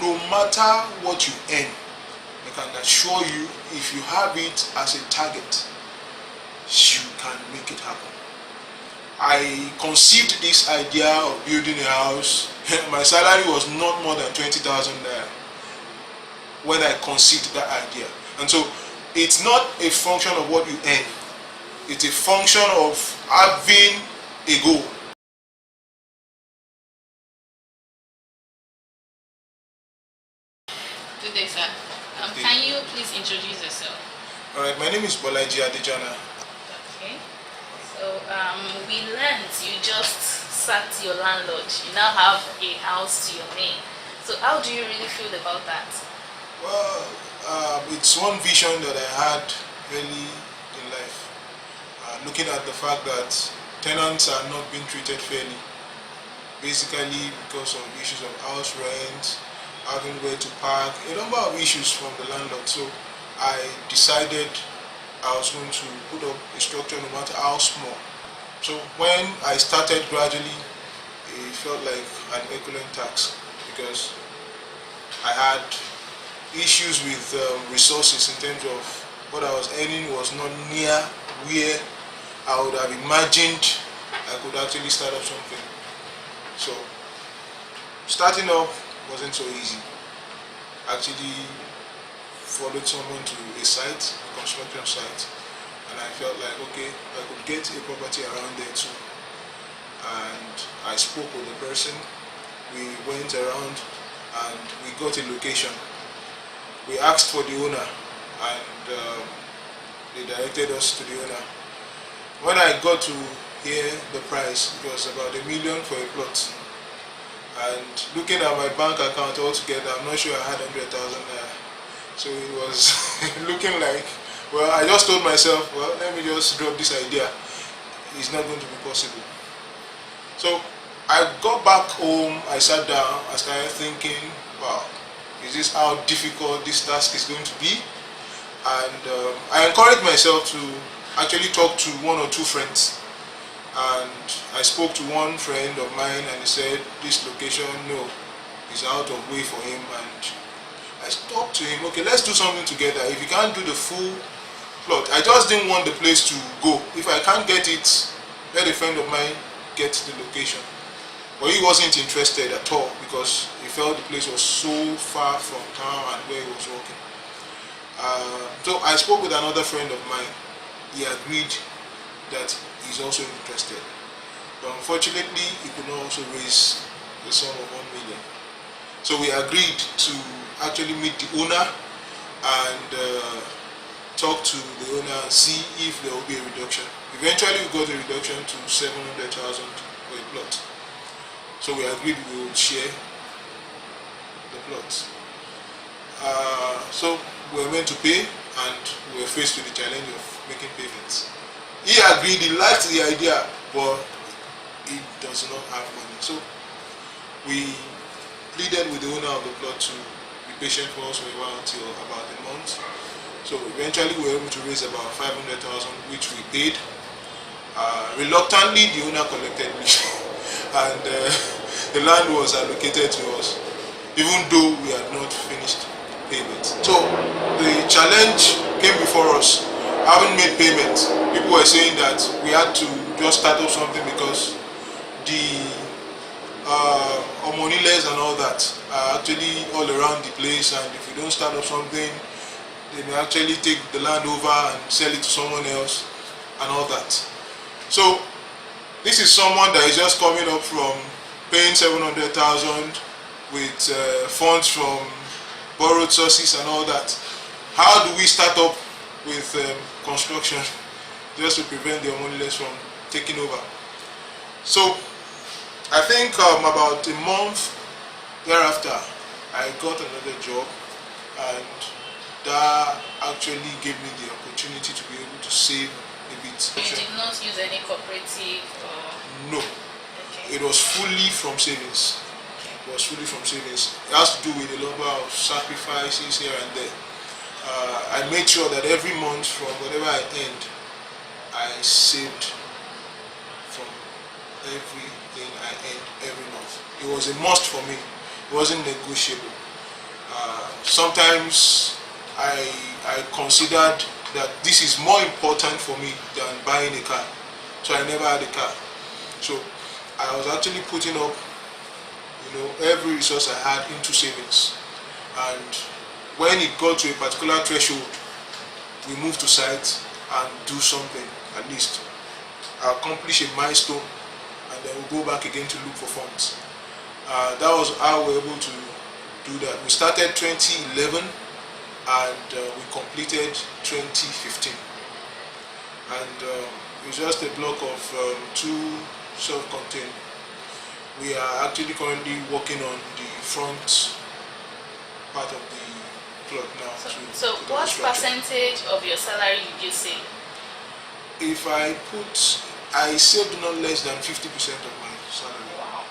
no matter what you earn, I can assure you, if you have it as a target, you can make it happen. I conceived this idea of building a house. My salary was not more than 20,000 naira when I conceived that idea. And so it's not a function of what you earn, it's a function of having a goal. Good day, sir. Can you please introduce yourself? Alright, my name is Bolaji Adejana. Okay. So we learned you just sacked your landlord. You now have a house to your name. So how do you really feel about that? Well, it's one vision that I had early in life. Looking at the fact that tenants are not being treated fairly, basically because of issues of house rent, having where to park, a number of issues from the landlord. So I decided I was going to put up a structure no matter how small. So when I started gradually, it felt like an equivalent tax because I had issues with resources in terms of what I was earning was not near where I would have imagined I could actually start up something. So starting up wasn't so easy. Actually followed someone to a site, a construction site, and I felt like, okay, I could get a property around there too. And I spoke with the person, we went around and we got a location. We asked for the owner and they directed us to the owner. When I got to hear the price, it was about $1 million for a plot. And looking at my bank account altogether, I'm not sure I had 100,000 naira. So it was looking like, well, I just told myself, well, let me just drop this idea. It's not going to be possible. So I got back home, I sat down, I started thinking, wow, is this how difficult this task is going to be? And I encouraged myself to actually talk to one or two friends. And I spoke to one friend of mine and he said, this location, no, is out of way for him. And I talked to him, okay, let's do something together. If you can't do the full plot, I just didn't want the place to go. If I can't get it, let a friend of mine get the location. But he wasn't interested at all because he felt the place was so far from town and where he was working. So I spoke with another friend of mine. He agreed that he's also interested. But unfortunately, he could not also raise the sum of 1 million. So we agreed to actually meet the owner and talk to the owner and see if there will be a reduction. Eventually we got a reduction to 700,000 for a plot. So we agreed we would share the plot. So we were meant to pay and we were faced with the challenge of making payments. He agreed, he liked the idea, but he does not have money. So we pleaded with the owner of the plot to be patient for us for a while until about a month. So eventually we were able to raise about 500,000, which we paid. Reluctantly, the owner collected me, and the land was allocated to us, even though we had not finished payment. So the challenge came before us. Having made payment, people were saying that we had to just start up something because the homoniles and all that are actually all around the place, and if you don't start up something, they may actually take the land over and sell it to someone else and all that. So this is someone that is just coming up from paying 700,000 with funds from borrowed sources and all that. How do we start up with construction just to prevent the homoniles from taking over? So I think about a month thereafter I got another job, and that actually gave me the opportunity to be able to save a bit. You did not use any cooperative or... No. Okay. It was fully from savings. It was fully from savings. It has to do with a number of sacrifices here and there. I made sure that every month from whatever I earned, I saved from everything I earned every month. It was a must for me. It wasn't negotiable. Sometimes I considered that this is more important for me than buying a car, so I never had a car. So I was actually putting up, every resource I had into savings, and when it got to a particular threshold, we moved to site and do something, at least accomplish a milestone, and then we'll go back again to look for funds. That was how we were able to do that. We started 2011 and we completed 2015, and it was just a block of 2 self-contained. We are actually currently working on the front part of the plot now. So what percentage of your salary did you save? If I saved not less than 50% of my salary. Wow.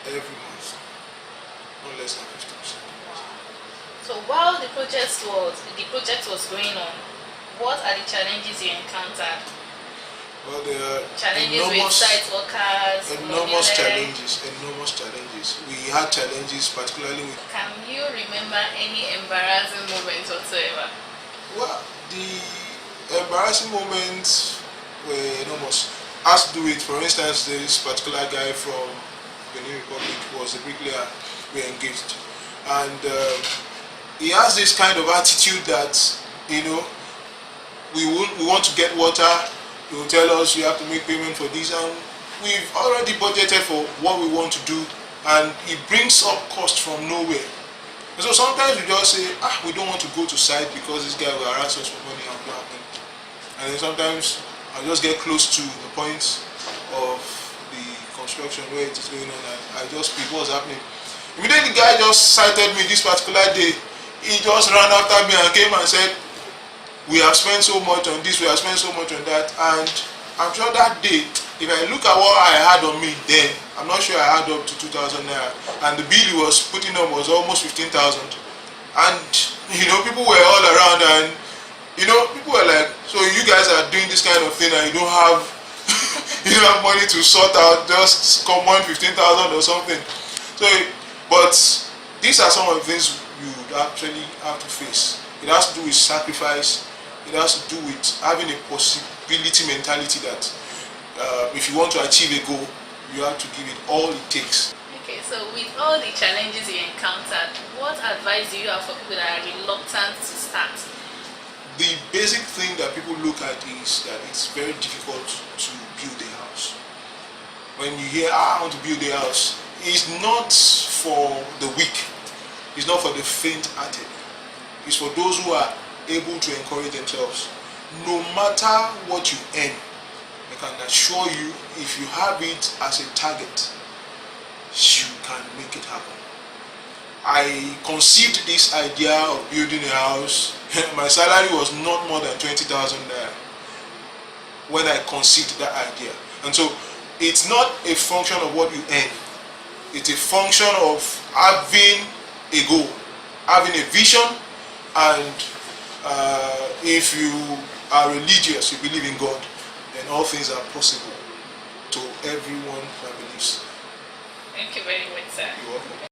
Every month, not less than 50%. Wow. So while the project was going on, what are the challenges you encountered? Well, there are Challenges with site workers, enormous challenges. We had challenges, particularly with. Can you remember any embarrassing moments whatsoever? Well, the embarrassing moments were enormous. As to do it, for instance, this particular guy from Benin Republic was a bricklayer we engaged, and he has this kind of attitude that we want to get water. He will tell us you have to make payment for this, and we've already budgeted for what we want to do, and it brings up cost from nowhere. And so sometimes we just say, we don't want to go to site because this guy will harass us for money and what happened. And then sometimes I just get close to the point of the construction where it is going on, and I just speak what's happening. Immediately the guy just cited me this particular day. He just ran after me and came and said, we have spent so much on this, we have spent so much on that. And I'm sure that day, if I look at what I had on me then, I'm not sure I had up to 2,000 naira, and the bill he was putting up was almost 15,000. And people were all around, and people were like, so you guys are doing this kind of thing and you don't have money to sort out just common 15,000 or something. So but these are some of the things you would actually have to face. It has to do with sacrifice. It has to do with having a possibility mentality that if you want to achieve a goal, you have to give it all it takes. Okay, so with all the challenges you encountered, what advice do you have for people that are reluctant to start? The basic thing that people look at is that it's very difficult to build a house. When you hear, I want to build a house, it's not for the weak. It's not for the faint-hearted. It's for those who are able to encourage themselves. No matter what you earn, I can assure you, if you have it as a target, you can make it happen. I conceived this idea of building a house. My salary was not more than 20,000 naira when I conceived that idea. And so it's not a function of what you earn. It's a function of having a goal, having a vision, and if you are religious, you believe in God, then all things are possible to everyone that believes. Thank you very much, sir. You're welcome.